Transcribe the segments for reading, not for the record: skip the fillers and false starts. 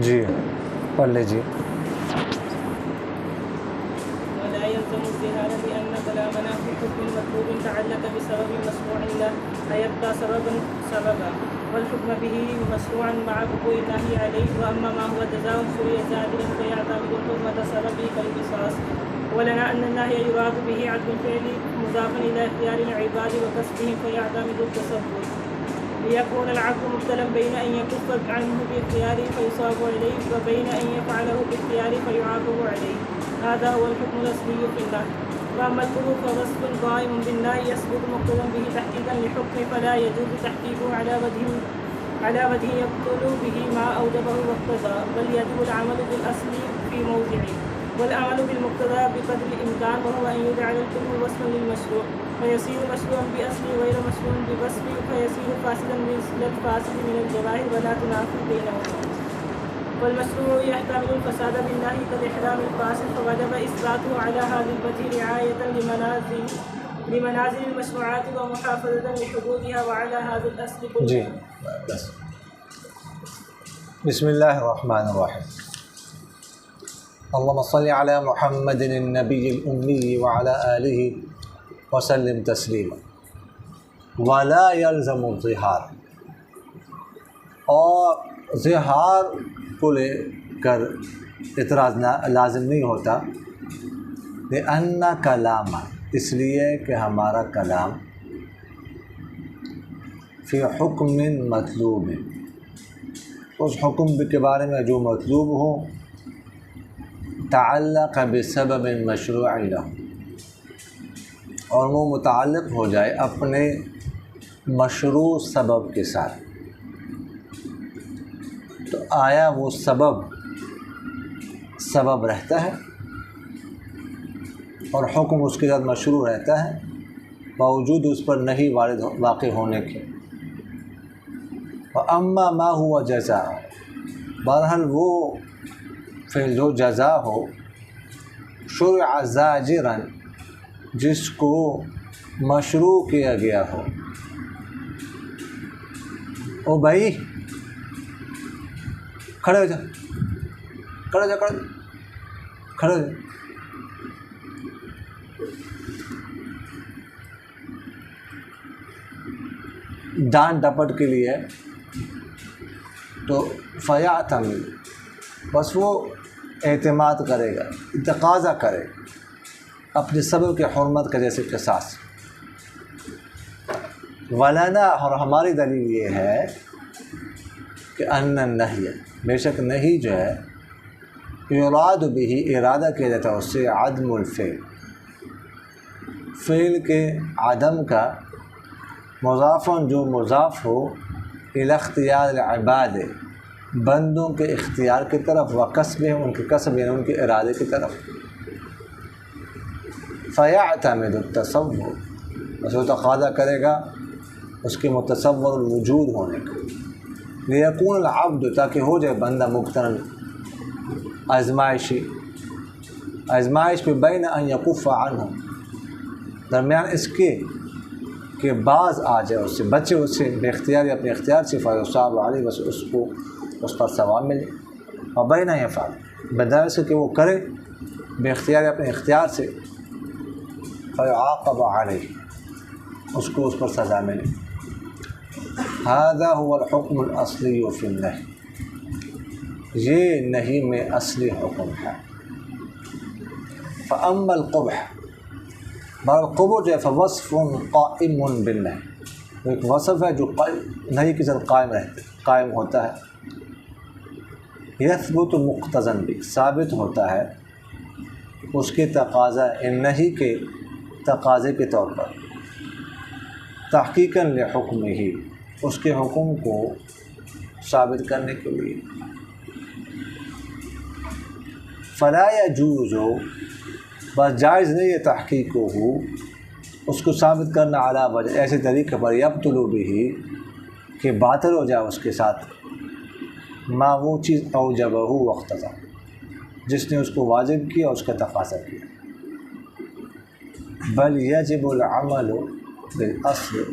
جی پڑھ لیجیے. ولا يلزم الزهاد بأن كلامنا في حكم مطلوب تعلق بسبب مشروع له فيبقى سببا والحكم به مشروعا مع وقوع النهي عليه. وأما ما هو جزاء شرع زاجرا فيعتمد حكمة سببه كالقصاص. ولنا أن النهي يراد به عدم الفعل مضافا إلى اختيار العباد وكسبهم فيعتمد التسبب ليكون العبد مبتلا بين أن يكف عنه باختياره فيصاب عليه وبين أن يفعله باختياره فيعاقب عليه. هذا هو الحكم الأصلي في النهي. وأما القلوب فوصف قائم بالنهي يثبت مقتضى به تحقيقا لحكم فلا يجوز تحقيقه على وجه يبطل به ما أوجبه واقتضى بل يجب العمل بالأصل في موضعه والعمل بالمقتضى بقدر الإمكان وهو أن يجعل الحكم وصفا للمشروع فيصير مشروعا بأصله غير مشروع بوصفه فيصير فاسدا مثل الفاسد من الجواهر ولا تنافي بينهما. والمشروع يحتمل الفساد بالنهي كالإحرام الفاسد فوجب إثباته على هذا الوجه رعاية لمنازل المشروعات ومحافظة لحدودها وعلى هذا الأصل كله. جی بس. بسم اللہ الرحمن الرحیم. اللهم صل على محمد النبی الأمی وعلى آلہ وسلم تسلیما. ولا يلزم الظہار، اور ظہار کو لے کر اعتراض لازم نہیں ہوتا. لأن کلام، اس لیے کہ ہمارا کلام فی حکم مطلوب ہے، اس حکم کے بارے میں جو مطلوب ہو، تعلق بسبب مشروع له، اور وہ متعلق ہو جائے اپنے مشروع سبب کے ساتھ. تو آیا وہ سبب رہتا ہے اور حکم اس کے ساتھ مشروع رہتا ہے باوجود اس پر نہیں واقع ہونے کے. وَأَمَّا مَا هُوَ جزاء، بہرحال وہ فعل جو جزا ہو، شرع زاجرا، جس کو مشروع کیا گیا ہو. او بھائی کھڑے ہو جا، کھڑے ہو جا، کھڑے ہو جا. ڈانٹ ڈپٹ کے لیے تو فیعتمد، بس وہ اعتماد کرے گا، تقاضا کرے اپنے سبب کے حرمت کا، جیسے قصاص. ولنا، اور ہماری دلیل یہ ہے کہ ان النہی، بے شک نہیں جو ہے، یراد بہ، ارادہ کیا جاتا ہے اس سے، عدم الفعل، فعل کے عدم کا، مضافن جو مضاف ہو، الی اختیار العباد، بندوں کے اختیار کی طرف، و کسب، ان کے کسب یعنی ان کے ارادے کی طرف. فیعتمد التصور، بس وہ تقاضا کرے گا اس کے متصور الوجود ہونے کا. لیکون العبد، تاکہ ہو جائے بندہ مبتلا، آزمائش پہ، بین ان یکف عنہ، درمیان اس کے کہ بعض آ جائے اس سے، بچے اس سے بے اختیار یا اپنے اختیار سے، فیصاب علیہ، بس اس پر ثواب ملے. اور بین یفعل، بدائے سے کہ وہ کرے بے اختیار یا اپنے اختیار سے، فیعاقب علیہ، اس کو اس پر سزا ملے. ھذا هو الحکم الاصلی فی النہی، یہ نہی میں اصلی حکم ہے. فاما القبح، قبح جو ہے، فوصف قائم بالنہی، ایک وصف ہے جو نہی کے ساتھ قائم ہوتا ہے. یثبت مقتضن بھی، ثابت ہوتا ہے اس کے تقاضا، نہی کے تقاضے کے طور پر، تحقیقاً لحکمہ، اس کے حکم کو ثابت کرنے کے لیے. فلا يجوز، بس جائز نہیں ہے، تحقیق ہو، اس کو ثابت کرنا علی وجہ، ایسے طریقے پر، یبطل بہ، کہ باطل ہو جائے اس کے ساتھ، ما وہ چیز اوجبہ واقتضا، جس نے اس کو واجب کیا، اس کا تقاضا کیا. بل یجب العمل بالاصل،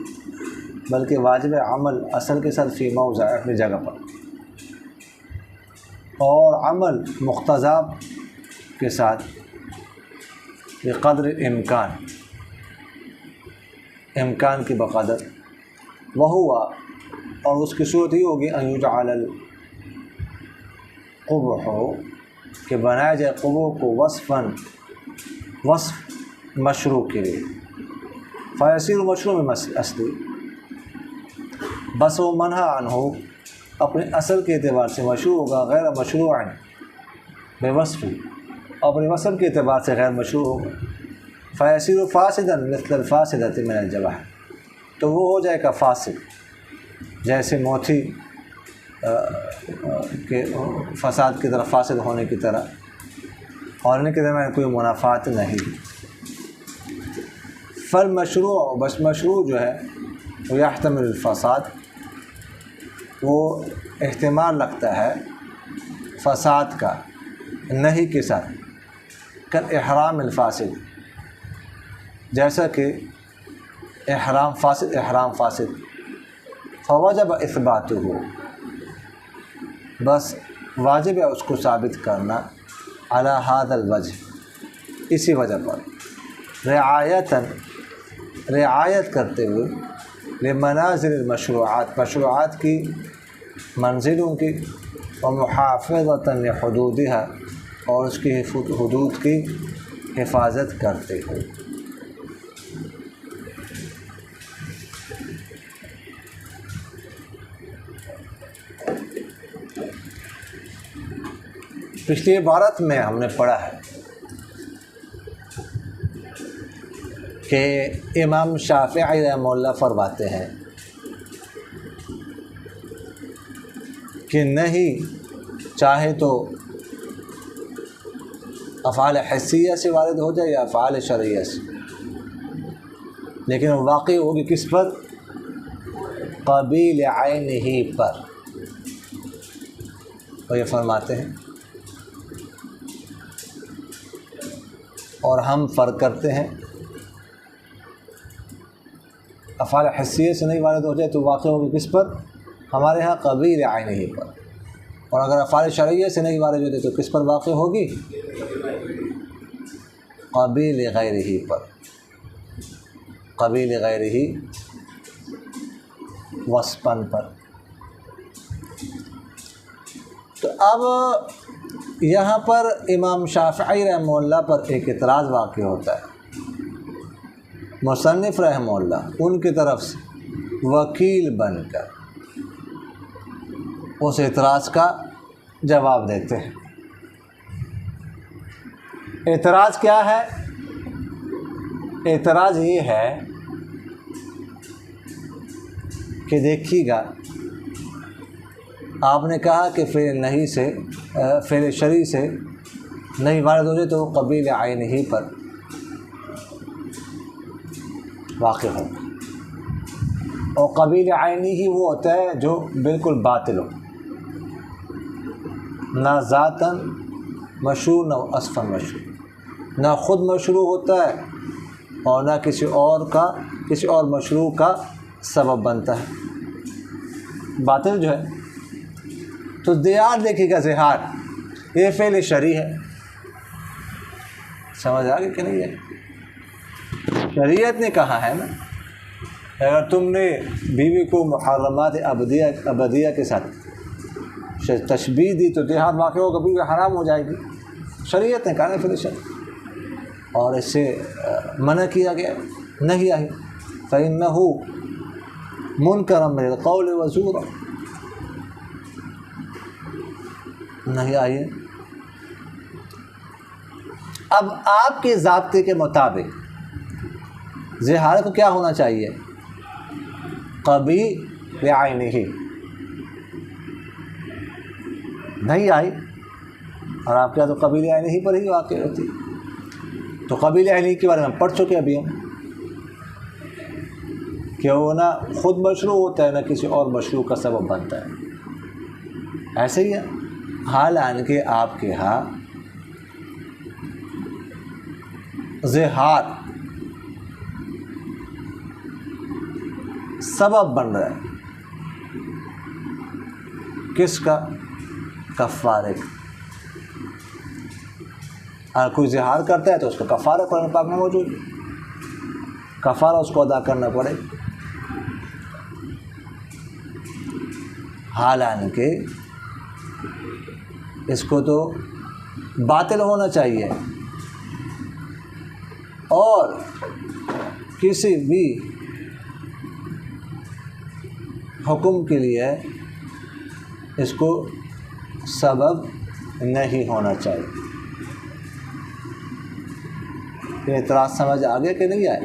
بلکہ واجب عمل اصل کے ساتھ، فی موضع، اپنی جگہ پر. اور عمل مقتضا کے ساتھ بقدر امکان کی بقدر وہ ہوا، اور اس کی صورت یہ ہوگی ان یجعل القبح کہ بنایا جائے قبح کو وصف مشروع کے لیے، فیصیر مشروع میں اصلی بس وہ منہا عنہ اپنے اصل کے اعتبار سے مشروع ہوگا، غیر مشروع بے وصف اپنے وصف کے اعتبار سے غیر مشروع ہوگا، فیصیر فاسدا مثل الفاسدۃ من الجبح تو وہ ہو جائے گا فاسد، جیسے موتھی کے فساد کی طرف فاسد ہونے کی طرح، اور ان کے درمیان کوئی منافات نہیں۔ فالمشروع بس مشروع جو ہے وہ یحتمل الفساد، وہ احتمال رکھتا ہے فساد کا نہیں کے ساتھ، کالاحرام الفاسد جیسا کہ احرام فاسد فوجب اثباتہ بس واجب ہے اس کو ثابت کرنا علی ھذا الوجہ اسی وجہ پر، رعایت کرتے ہوئے لمنازل المشروعات مشروعات کی منزلوں کی، ومحافظۃ لحدودها اور اس کی حدود کی حفاظت کرتے ہوئے۔ پچھلی عبارت میں ہم نے پڑھا ہے کہ امام شافعی رحمہ اللہ فرماتے ہیں کہ نہیں چاہے تو افعال حسیہ سے وارد ہو جائے یا افعال شرعیہ سے، لیکن وہ واقع ہوگی کس پر؟ قبیل عینہ پر۔ اور یہ فرماتے ہیں اور ہم فرق کرتے ہیں، افعال حسیہ سے نہیں وارد ہو جائے تو واقع ہوگی کس پر؟ ہمارے ہاں قبیل عینہ پر، اور اگر افعال شرعیہ سے نہیں وارد ہوتے تو کس پر واقع ہوگی؟ قبیل غیرہ پر، قبیل غیرہ وصفاً پر۔ تو اب یہاں پر امام شافعی رحمہ اللہ پر ایک اعتراض واقع ہوتا ہے، مصنف رحمہ اللہ ان کی طرف سے وکیل بن کر اس اعتراض کا جواب دیتے ہیں۔ اعتراض کیا ہے؟ اعتراض یہ ہے کہ دیکھیے گا آپ نے کہا کہ فعل نہیں سے فعل شرعی سے نہیں وارد ہو جائے تو وہ قبیل عینہ پر واقع ہو، اور قبیل عینہ ہی وہ ہوتا ہے جو بالکل باطل ہو، نہ ذاتاً مشروع نہ اصفاً مشروع، نہ خود مشروع ہوتا ہے اور نہ کسی اور مشروع کا سبب بنتا ہے، باطل جو ہے۔ تو دیار دیکھیے گا زہار یہ فعل شرعی ہے، سمجھ آ گئی کہ نہیں ہے؟ شریعت نے کہا ہے نا اگر تم نے بیوی کو محرمات ابدیہ کے ساتھ تشبیہ دی تو دیہات واقع ہوگا بیوی حرام ہو جائے گی، شریعت نے کہا نا فعل شرعی، اور اس سے منع کیا گیا نہیں آئی فإنہ منکر من القول وزورا، نہیں آئیے۔ اب آپ کے ضابطے کے مطابق زہار کو کیا ہونا چاہیے؟ قبیل عینہ نہیں آئی، اور آپ کیا تو قبیل عینہ پر ہی واقع ہوتی، تو قبیل عینہ کے بارے میں پڑھ چکے ابھی ہم کہ وہ نہ خود مشروع ہوتا ہے نہ کسی اور مشروع کا سبب بنتا ہے، ایسے ہی ہے۔ حالانکہ آپ کے ہاں زہار سبب بن رہا ہے کس کا؟ کفارے کا۔ اگر کوئی زہار کرتا ہے تو اس کا کفارہ قرآن پاک میں موجود ہے، کفارہ اس کو ادا کرنا پڑے، حالانکہ اس کو تو باطل ہونا چاہیے، اور کسی بھی حکم کے لیے اس کو سبب نہیں ہونا چاہیے۔ یہ اعتراض سمجھ آگے کہ نہیں آئے؟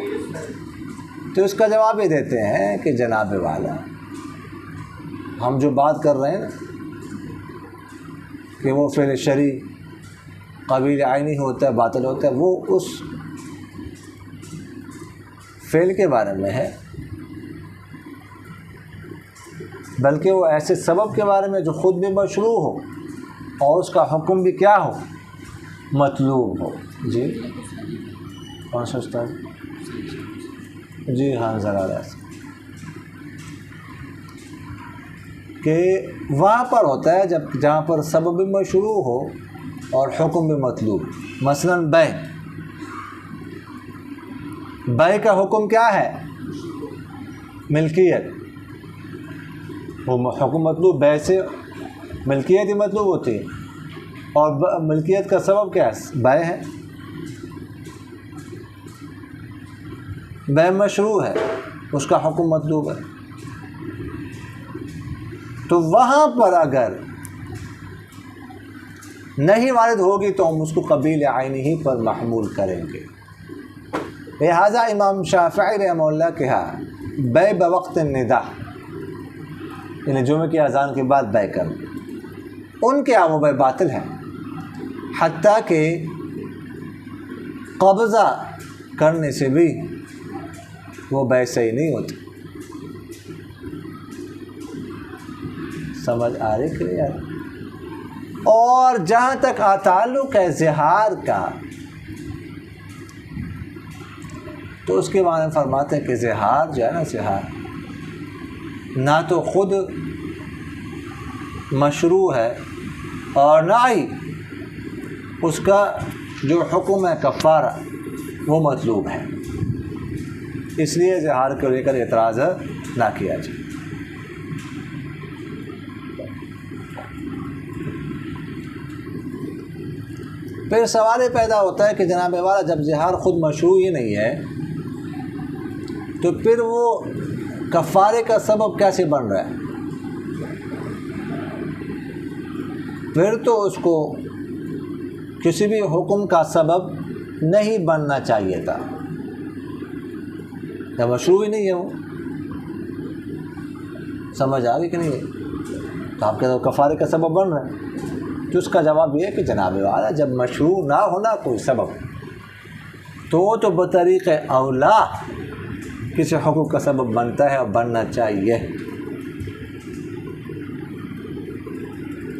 تو اس کا جواب یہ دیتے ہیں کہ جناب والا، ہم جو بات کر رہے ہیں نا کہ وہ فعل شرعی قبیل عینی ہوتا ہے، باطل ہوتا ہے، وہ اس فعل کے بارے میں ہے، بلکہ وہ ایسے سبب کے بارے میں جو خود بھی مشروع ہو اور اس کا حکم بھی کیا ہو؟ مطلوب ہو۔ جی کون سا استاد؟ جی ہاں ذرا کہ وہاں پر ہوتا ہے جہاں پر سبب بھی مشروع ہو اور حکم بھی مطلوب۔ مثلا بیع کا حکم کیا ہے؟ ملکیت، وہ حکم مطلوب، بیع سے ملکیت ہی مطلوب ہوتی ہے، اور ملکیت کا سبب کیا ہے؟ بیع ہے، بیع مشروع ہے، اس کا حکم مطلوب ہے۔ تو وہاں پر اگر نہیں وارد ہوگی تو ہم اس کو قبیل عینی ہی پر محمول کریں گے۔ لہذا امام شافعی رحمہ اللہ کہا بیع بوقت النداء، یعنی جمعہ کی اذان کے بعد بیع کرنا، ان کے یہاں وہ بیع باطل ہے، حتیٰ کہ قبضہ کرنے سے بھی وہ بیع صحیح نہیں ہوتی۔ سمجھ آ رہی کہ نہیں آ رہی؟ اور جہاں تک تعلق ہے زہار کا، تو اس کے بارے میں فرماتے ہیں کہ زہار جو ہے نا، زہار نہ تو خود مشروع ہے اور نہ ہی اس کا جو حکم ہے کفارہ وہ مطلوب ہے، اس لیے زہار کو لے کر اعتراض نہ کیا جائے۔ پھر سوال یہ پیدا ہوتا ہے کہ جناب والا جب زہار خود مشروع ہی نہیں ہے تو پھر وہ کفارے کا سبب کیسے بن رہا ہے؟ پھر تو اس کو کسی بھی حکم کا سبب نہیں بننا چاہیے تھا، جب مشروع ہی نہیں ہے وہ۔ سمجھ آ گئی کہ نہیں؟ تو آپ کے کفارے کا سبب بن رہا ہے، تو اس کا جواب یہ ہے کہ جناب والا جب مشروع نہ ہونا کوئی سبب تو بطریق اولا کسی حقوق کا سبب بنتا ہے اور بننا چاہیے۔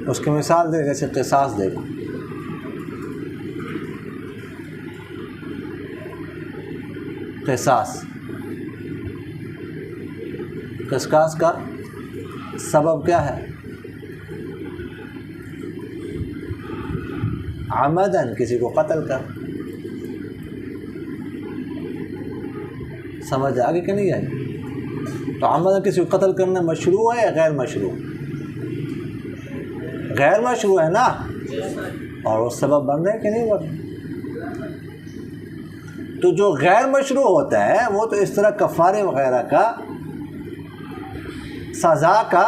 اس کی مثال دے، جیسے قصاص دیکھو، قصاص کا سبب کیا ہے؟ عمدن کسی کو قتل کر۔ سمجھ آگے کہ نہیں آئی؟ تو عمدن کسی کو قتل کرنا مشروع ہے یا غیر مشروع؟ غیر مشروع ہے نا، اور وہ سبب بن رہے کہ نہیں بن رہے؟ تو جو غیر مشروع ہوتا ہے وہ تو اس طرح کفارے وغیرہ کا، سزا کا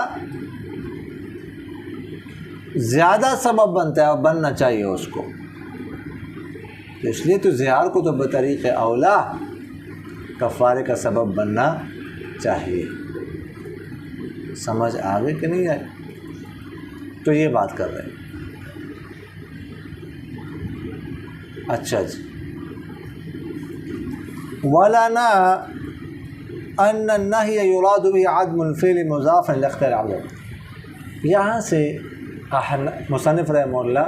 زیادہ سبب بنتا ہے اور بننا چاہیے اس کو، اس لیے تو زہار کو تو بطریق اولا کفارے کا سبب بننا چاہیے۔ سمجھ آگے کہ نہیں آئے؟ تو یہ بات کر رہے ہیں۔ اچھا جی، وَلَنَا أَنَّ النَّهْيَ يُرَادُ بِهِ عَدْمُ الْفِعْلِ مُضَافًا لِاخْتِيَارِ الْعَبْدِ۔ یہاں سے مصنف رحمہ اللہ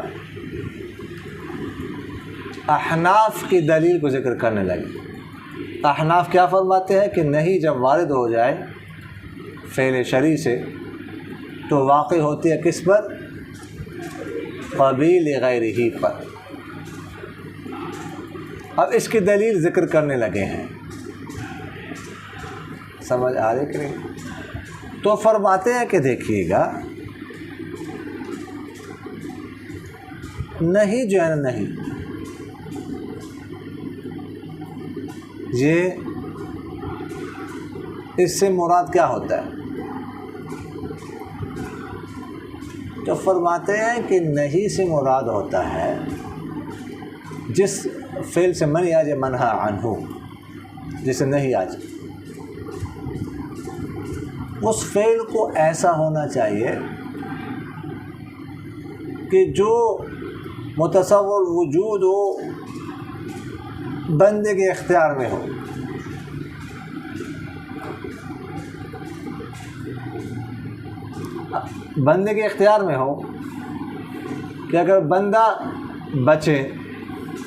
احناف کی دلیل کو ذکر کرنے لگے۔ احناف کیا فرماتے ہیں کہ نہیں، جب وارد ہو جائے فعل شرعی سے تو واقع ہوتی ہے کس پر؟ قبیل غیرہ پر۔ اب اس کی دلیل ذکر کرنے لگے ہیں، سمجھ آ رہی کہ نہیں؟ تو فرماتے ہیں کہ دیکھیے گا، نہیں جو ہے نا، نہیں، یہ اس سے مراد کیا ہوتا ہے؟ تو فرماتے ہیں کہ نہیں سے مراد ہوتا ہے جس فعل سے منع آ جائے منہا عنہ، جسے نہیں آ جائے، اس فعل کو ایسا ہونا چاہیے کہ جو متصور وجود ہو، بندے کے اختیار میں ہو۔ بندے کے اختیار میں ہو کہ اگر بندہ بچے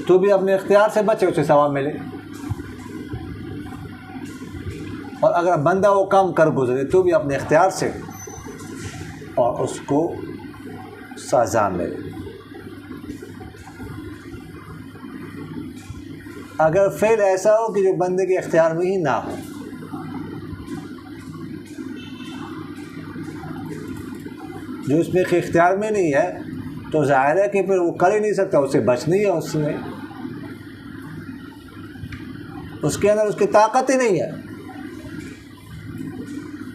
تو بھی اپنے اختیار سے بچے، اسے ثواب ملے، اور اگر بندہ وہ کام کر گزرے تو بھی اپنے اختیار سے اور اس کو سزا ملے۔ اگر فعل ایسا ہو کہ جو بندے کے اختیار میں ہی نہ ہو، جو اس میں اختیار میں نہیں ہے، تو ظاہر ہے کہ پھر وہ کر ہی نہیں سکتا، اسے بچنی ہے، اس میں اس کے اندر اس کی طاقت ہی نہیں ہے،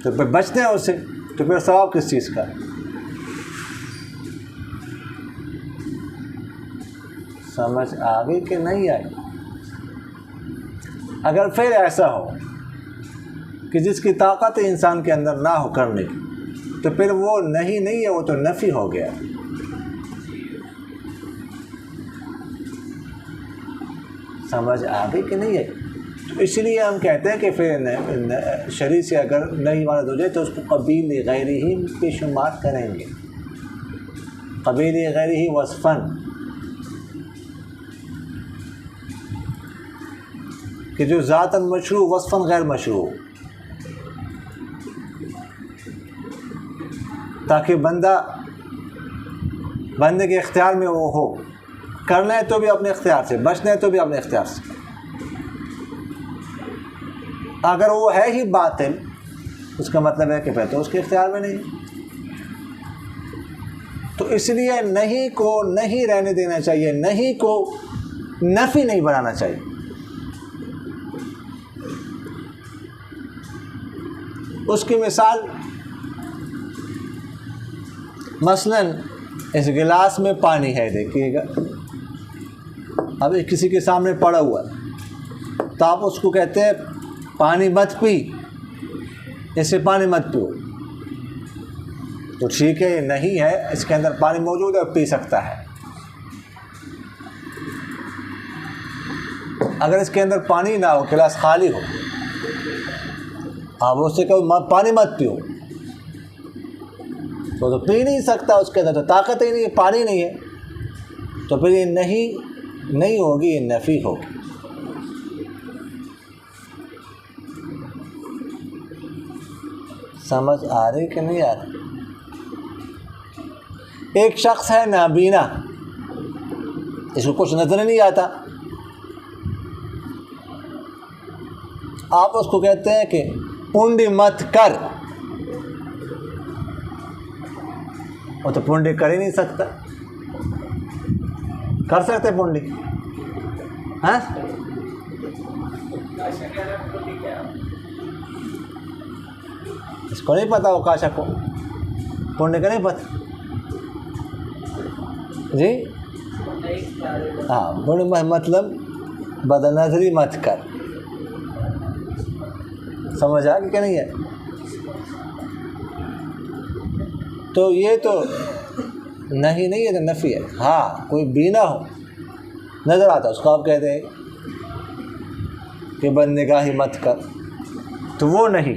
تو پھر بچنا ہے اس سے، تو پھر ثواب کس چیز کا؟ سمجھ آ گئی کہ نہیں آئی؟ اگر پھر ایسا ہو کہ جس کی طاقت انسان کے اندر نہ ہو کرنے کی، تو پھر وہ نہیں ہے، وہ تو نفی ہو گیا۔ سمجھ آ گئی کہ نہیں ہے؟ تو اس لیے ہم کہتے ہیں کہ پھر شرع سے اگر نہیں وارد ہو جائے تو اس کو قبیل غیرہ ہی پہ شمار کریں گے، قبیل غیرہ ہی وصفاً، کہ جو ذاتاً مشروع وصفاً غیر مشروع، تاکہ بندے کے اختیار میں وہ ہو، کرنا ہے تو بھی اپنے اختیار سے، بچنا ہے تو بھی اپنے اختیار سے۔ اگر وہ ہے ہی باطل، اس کا مطلب ہے کہ پھر تو اس کے اختیار میں نہیں۔ تو اس لیے نہیں کو نہیں رہنے دینا چاہیے، نہیں کو نفی نہیں بنانا چاہیے۔ اس کی مثال مثلاً اس گلاس میں پانی ہے، دیکھیے گا، اب کسی کے سامنے پڑا ہوا ہے، تو آپ اس کو کہتے ہیں پانی مت پی، اس سے پانی مت پیو، تو ٹھیک ہے، یہ نہیں ہے، اس کے اندر پانی موجود ہے، پی سکتا ہے۔ اگر اس کے اندر پانی نہ ہو، گلاس خالی ہو، آپ اس سے کہو پانی مت پیو، تو پی نہیں سکتا، اس کے اندر تو طاقت ہی نہیں ہے، پانی نہیں ہے، تو پھر یہ نہیں ہوگی، یہ نفی ہوگی۔ سمجھ آ رہی کہ نہیں آ رہی؟ ایک شخص ہے نابینا، اس کو کچھ نظر نہیں آتا، آپ اس کو کہتے ہیں کہ پونڈی مت کر، وہ تو پونڈی کر ہی نہیں سکتا، کر سکتے پونڈی؟ ہاں، اس کو نہیں پتا، وہ کاشا کو پونڈی کا نہیں پتا جی، ہاں، پونڈی مطلب بد نظری مت کر، سمجھ آ گئی کہ نہیں ہے؟ تو یہ تو نہیں ہے، تو نفی ہے۔ ہاں، کوئی بینا ہو، نظر آتا، اس کو آپ کہتے ہیں کہ بد نگاہی مت کر، تو وہ نہیں۔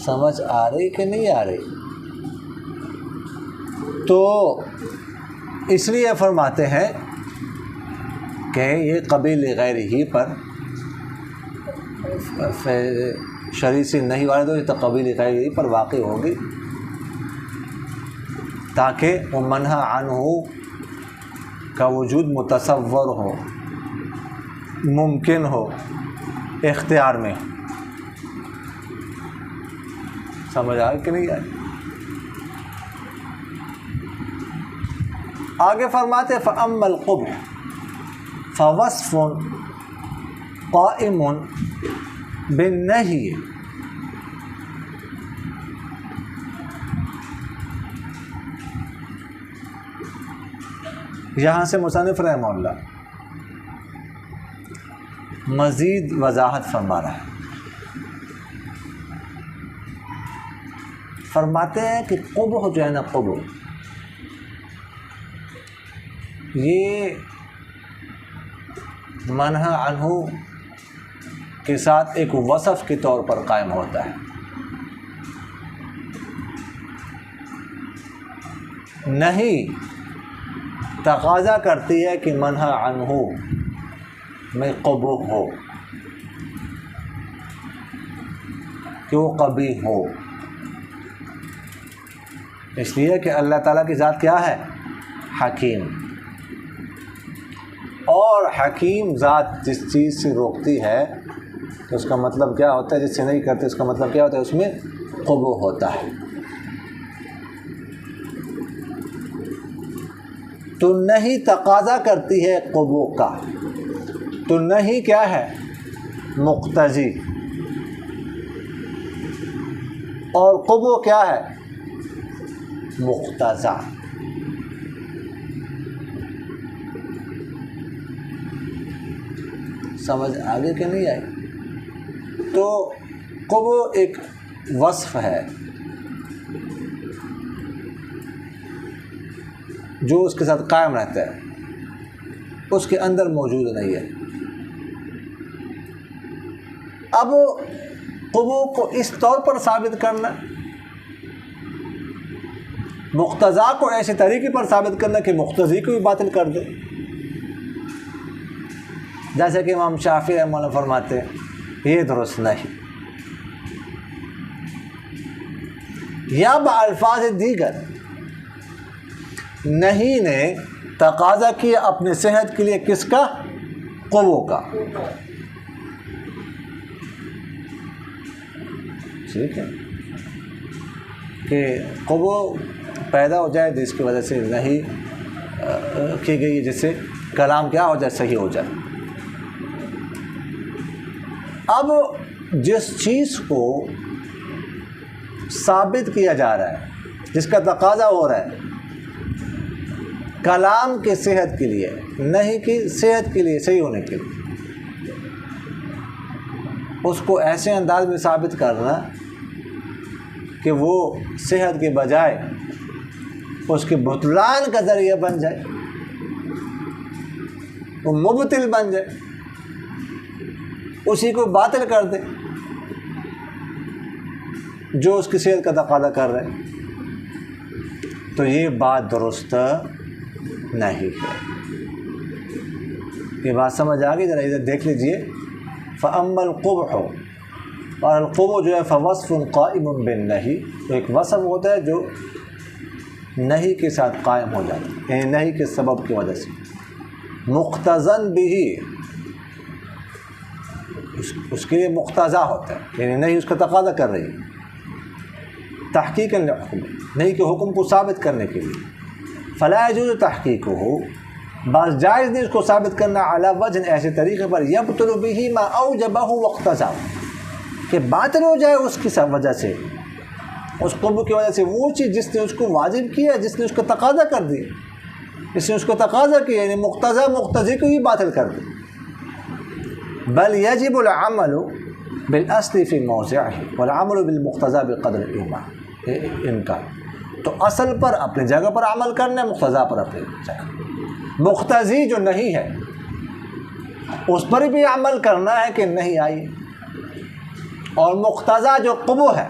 سمجھ آ رہی کہ نہیں آ رہی؟ تو اس لیے فرماتے ہیں کہ یہ قبیل غیر ہی پر شرعی سے نہیں وارد ہوئی تو قبیل غیری پر واقع ہوگی، تاکہ وہ منہا عنہ کا وجود متصور ہو، ممکن ہو، اختیار میں۔ سمجھ آئے کہ نہیں آئے؟ آگے فرماتے فَأَمَّا الْقُبْحُ فَوَصْفٌ قَائِمٌ بِالنَّهْيِ، یہاں سے مصنف رحمہ اللہ مزید وضاحت فرما رہا ہے۔ فرماتے ہیں کہ قبح جو ہے نا، قبح یہ منہا عنہ کے ساتھ ایک وصف کے طور پر قائم ہوتا ہے۔ نہیں تقاضا کرتی ہے کہ منہا عنہ میں قبح ہو، کہ وہ قبیح ہو، اس لیے کہ اللہ تعالیٰ کی ذات کیا ہے؟ حکیم، اور حکیم ذات جس چیز سے روکتی ہے تو اس کا مطلب کیا ہوتا ہے؟ جس سے نہیں کرتے اس کا مطلب کیا ہوتا ہے؟ اس میں قبح ہوتا ہے۔ تو نہیں تقاضا کرتی ہے قبح کا، تو نہیں کیا ہے؟ مقتضی، اور قبح کیا ہے؟ مقتضا۔ سمجھ آگے کہ نہیں آئی؟ تو قبح ایک وصف ہے جو اس کے ساتھ قائم رہتا ہے، اس کے اندر موجود نہیں ہے۔ اب قبح کو اس طور پر ثابت کرنا، مقتضا کو ایسے طریقے پر ثابت کرنا کہ مقتضی کو بھی باطل کر دے، جیسے کہ امام شافعی رحمہ اللہ فرماتے ہیں یہ درست نہیں، یا بالفاظ دیگر نہیں نے تقاضا کیا اپنے صحت کے لیے کس کا؟ قبح کا۔ ٹھیک ہے کہ قبح پیدا ہو جائے جس کی وجہ سے نہیں کی گئی، جس سے کلام کیا ہو جائے؟ صحیح ہو جائے۔ اب جس چیز کو ثابت کیا جا رہا ہے، جس کا تقاضا ہو رہا ہے کلام کے صحت کے لیے، نہیں کہ صحت کے لیے، صحیح ہونے کے لیے، اس کو ایسے انداز میں ثابت کرنا کہ وہ صحت کے بجائے اس کے بطلان کا ذریعہ بن جائے، وہ مبطل بن جائے، اسی کو باطل کر دے جو اس کی صحت کا تقاضا کر رہے، تو یہ بات درست نہیں ہے۔ یہ بات سمجھ آ گئی؟ ذرا ادھر دیکھ لیجئے۔ فَأَمَّا الْقُبْحُ، اور القبح جو ہے فَوَصْفٌ قَائِمٌ بِالنَّهِي، ایک وصف ہوتا ہے جو نہیں کے ساتھ قائم ہو جاتا ہے، یعنی نہیں کے سبب کی وجہ سے، مقتضن بِهِ، اس کے لیے مقتضا ہوتا ہے، یعنی نہیں اس کا تقاضا کر رہی ہے، تحقیقاً لحکم، نہیں کے حکم کو ثابت کرنے کے لیے۔ فلا يجوز تحقیقہ، بعض جائز نہیں اس کو ثابت کرنا، علی وجہ، ایسے طریقے پر، یبطل به ما اوجبہ واقتضا، کہ باطل ہو جائے اس کی وجہ سے، اس قبح کی وجہ سے، وہ چیز جس نے اس کو واجب کیا، جس نے اس کو تقاضا کر دی، جس نے اس کو تقاضا کیا، یعنی مقتضا مقتضی کو بھی باطل کر دی۔ بل یجب العمل بالاصل فی موضعہ والعمل بالمقتضى بقدر الامکان، تو اصل پر اپنی جگہ پر عمل کرنا ہے، مقتضا پر اپنی جگہ، مقتضی جو نہیں ہے اس پر بھی عمل کرنا ہے کہ نہیں آئی، اور مقتضا جو قبح ہے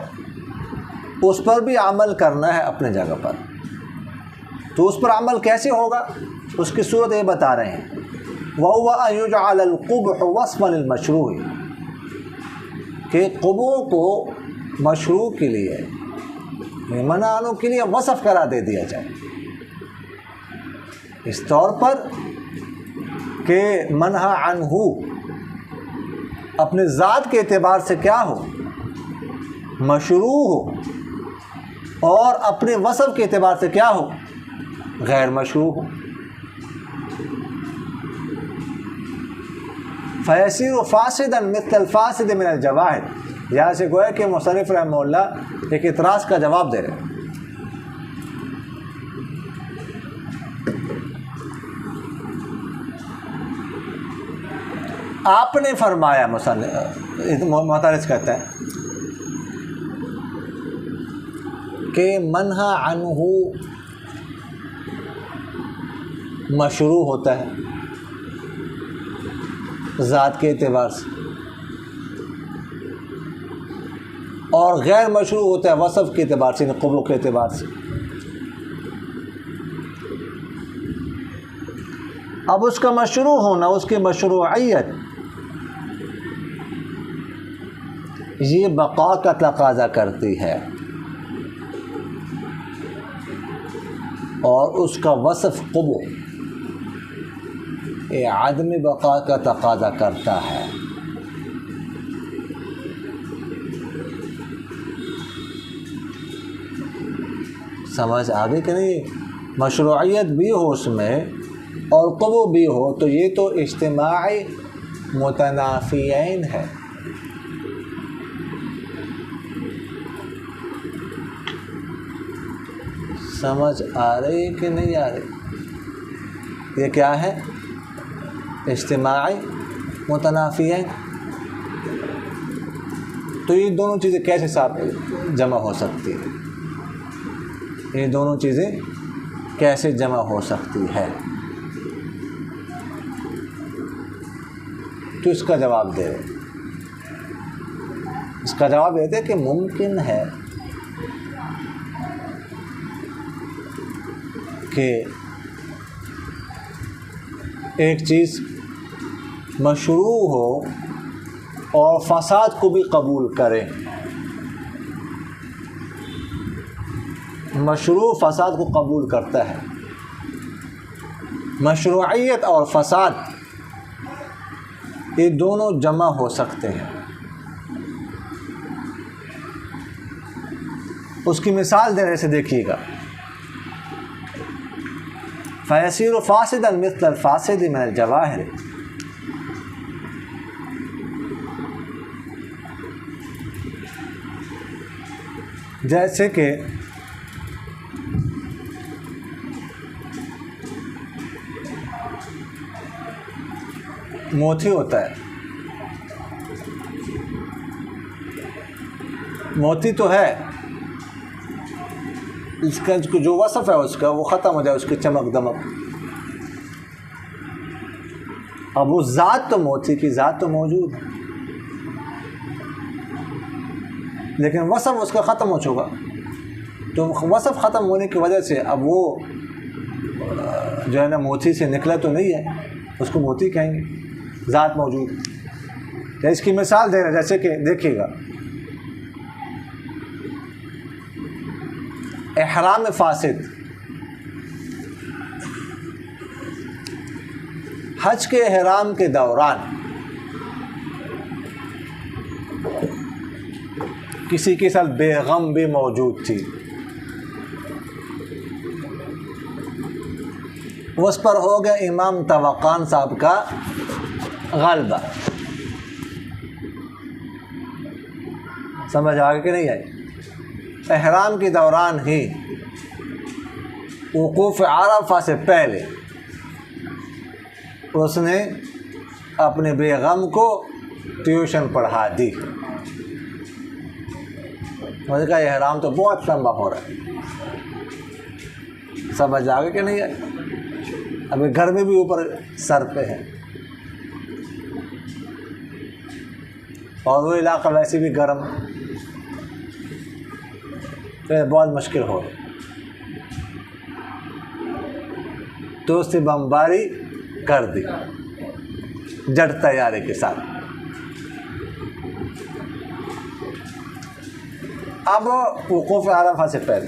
اس پر بھی عمل کرنا ہے اپنے جگہ پر۔ تو اس پر عمل کیسے ہوگا؟ اس کی صورت یہ بتا رہے ہیں، وَهُوَ أَن يُجْعَلَ الْقُبْحُ وَصْفًا لِلْمَشْرُوعِ، کہ قبو کو مشروع کے لیے منعانوں کے لیے وصف قرار دے دیا جائے، اس طور پر کہ منہا عنہ اپنے ذات کے اعتبار سے کیا ہو، مشروع ہو، اور اپنے وصف کے اعتبار سے کیا ہو، غیر مشروع ہو۔ فیصیر فاسدا مثل الفاسد من الجواہر، یہاں سے گویا کہ مصنف رحمہ اللہ ایک اعتراض کا جواب دے رہے ہیں۔ آپ نے فرمایا، معترض کہتا ہے کہ منہا عنہ مشروع ہوتا ہے ذات کے اعتبار سے، اور غیر مشروع ہوتا ہے وصف کے اعتبار سے، یعنی قبو کے اعتبار سے۔ اب اس کا مشروع ہونا، اس کی مشروعیت، یہ بقا کا تقاضا کرتی ہے، اور اس کا وصف قبو یہ عدم بقا کا تقاضا کرتا ہے۔ سمجھ آگے کہ نہیں؟ مشروعیت بھی ہو اس میں اور قبو بھی ہو، تو یہ تو اجتماعی متنافیین ہے۔ سمجھ آ رہی کہ نہیں آ رہی؟ یہ کیا ہے؟ اجتماعی متنافیین۔ تو یہ دونوں چیزیں کیسے جمع ہو سکتی ہیں؟ یہ دونوں چیزیں کیسے جمع ہو سکتی ہے؟ تو اس کا جواب دے رہے، اس کا جواب یہ ہے کہ ممکن ہے کہ ایک چیز مشروع ہو اور فساد کو بھی قبول کرے، مشروع فساد کو قبول کرتا ہے۔ مشروعیت اور فساد یہ دونوں جمع ہو سکتے ہیں۔ اس کی مثال دینے سے دیکھیے گا، فَيَصِيرُ فَاسِدًا مِثْلَ الْفَاسِدِ مِنَ الْجَوَاهِرِ، جیسے کہ موتی ہوتا ہے، موتی تو ہے، اس کا جو وصف ہے اس کا وہ ختم ہو جائے، اس کی چمک دمک۔ اب وہ ذات تو موتی کی ذات تو موجود ہے، لیکن وصف اس کا ختم ہو چکا، تو وصف ختم ہونے کی وجہ سے اب وہ جو ہے نا موتی سے نکلا تو نہیں ہے، اس کو موتی کہیں گے، ذات موجود ہے۔ اس کی مثال دے رہے ہیں، جیسے کہ دیکھیے گا، احرام فاسد، حج کے احرام کے دوران کسی کے ساتھ بیغم بھی موجود تھی، اس پر ہو گیا امام طبقان صاحب کا غلبہ۔ سمجھ آگے کہ نہیں آئی؟ احرام کے دوران ہی وقوف عرفہ سے پہلے اس نے اپنے بیگم کو ٹیوشن پڑھا دی۔ مجھے کہا یہ احرام تو بہت لمبا ہو رہا ہے، سمجھ آگے کہ نہیں آئی؟ ابھی گھر میں بھی اوپر سر پہ ہے، اور وہ علاقہ ویسے بھی گرم، تو بہت مشکل ہو رہی، تو اس نے بمباری کر دی جٹ تیارے کے ساتھ۔ اب وقوف عرفہ سے پہلے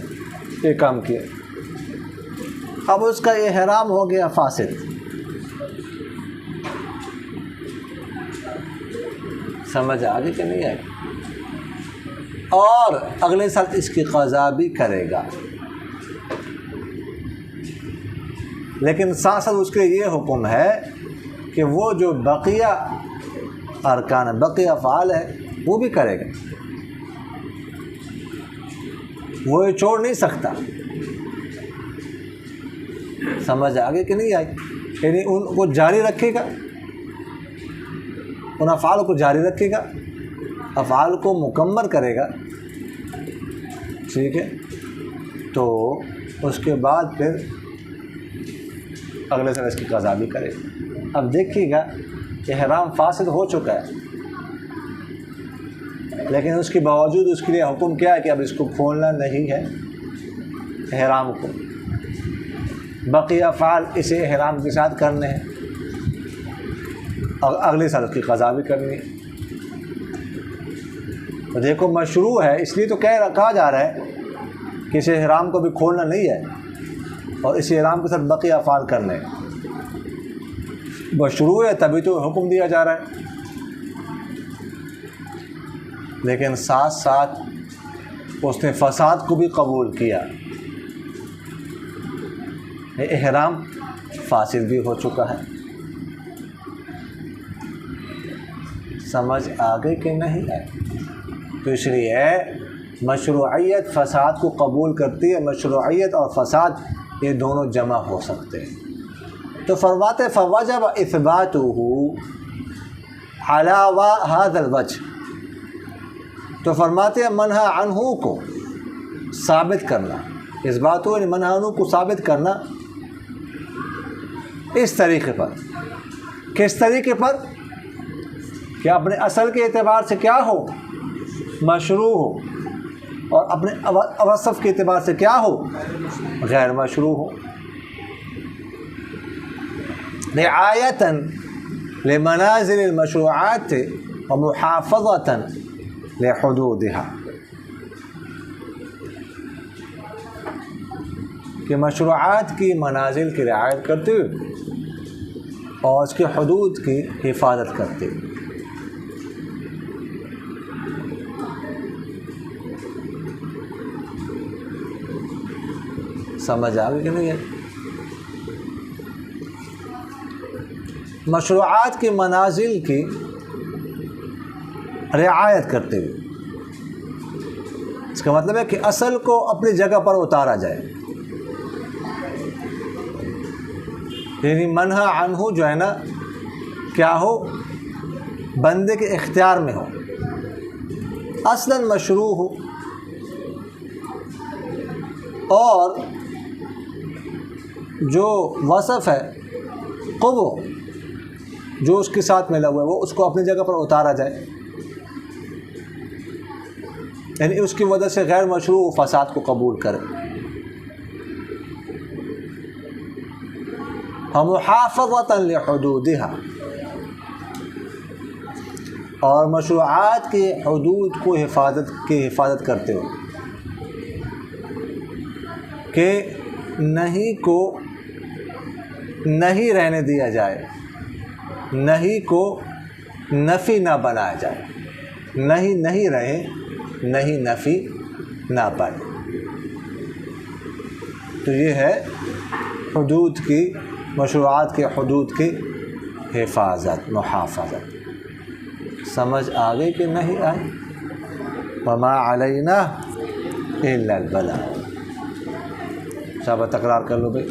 یہ کام کیا، اب اس کا احرام ہو گیا فاسد، سمجھ آگے کہ نہیں آئی؟ اور اگلے سال اس کی قضا بھی کرے گا، لیکن ساتھ ساتھ اس کے لیے یہ حکم ہے کہ وہ جو بقیہ ارکان بقیہ افعال ہے وہ بھی کرے گا، وہ یہ چھوڑ نہیں سکتا، سمجھ آگے کہ نہیں آئی؟ یعنی ان کو جاری رکھے گا، ان افعال کو جاری رکھے گا، افعال کو مکمل کرے گا، ٹھیک ہے، تو اس کے بعد پھر اگلے سال اس کی قضا بھی کرے گا۔ اب دیکھیے گا احرام فاسد ہو چکا ہے، لیکن اس کے باوجود اس کے لیے حکم کیا ہے کہ اب اس کو کھولنا نہیں ہے، احرام کو، بقیہ افعال اسے احرام کے ساتھ کرنے ہیں، اور اگلے سال اس کی قضا بھی کرنی ہے۔ تو دیکھو مشروع ہے، اس لیے تو کہا جا رہا ہے کہ اسے احرام کو بھی کھولنا نہیں ہے اور اسی احرام کے ساتھ بقیہ افعال کرنے ہیں، مشروع ہے تبھی تو حکم دیا جا رہا ہے، لیکن ساتھ ساتھ اس نے فساد کو بھی قبول کیا، احرام فاسد بھی ہو چکا ہے، سمجھ آگے کہ نہیں آئے؟ تو اس لیے مشروعیت فساد کو قبول کرتی ہے، مشروعیت اور فساد یہ دونوں جمع ہو سکتے ہیں۔ تو فرماتے فوجب اثباتہ علی ھذا الوجہ، تو فرماتے ہیں منہی عنہ کو ثابت کرنا، اثبات یعنی منہی عنہ کو ثابت کرنا اس طریقے پر، کس طریقے پر کہ اپنے اصل کے اعتبار سے کیا ہو، مشروع ہو، اور اپنے اوصف کے اعتبار سے کیا ہو، غیر مشروع ہو، رعایتاً لمنازل المشروعات ومحافظتاً لحدودها، کہ مشروعات کی منازل کی رعایت کرتے ہوئے اور اس کے حدود کی حفاظت کرتے ہوئے۔ سمجھ آ گئی کہ نہیں ہے؟ مشروعات کی منازل کی رعایت کرتے ہوئے، اس کا مطلب ہے کہ اصل کو اپنی جگہ پر اتارا جائے، یعنی منہی عنہ جو ہے نا کیا ہو، بندے کے اختیار میں ہو، اصلاً مشروع ہو، اور جو وصف ہے قبو جو اس کے ساتھ ملا ہوا ہے وہ اس کو اپنی جگہ پر اتارا جائے، یعنی اس کی وجہ سے غیر مشروع فساد کو قبول کرے۔ ومحافظۃ لحدودها، اور مشروعات کے حدود کو حفاظت کرتے ہو، کہ نہیں کو نہیں رہنے دیا جائے، نہیں کو نفی نہ بنایا جائے، نہیں رہے، نہیں نفی نہ بنے۔ تو یہ ہے حدود کی، مشروعات کے حدود کی حفاظت، محافظت۔ سمجھ آگے کہ نہیں آئی؟ وما علینا الا البلاغ۔ شابہ تکرار کر لو بھائی۔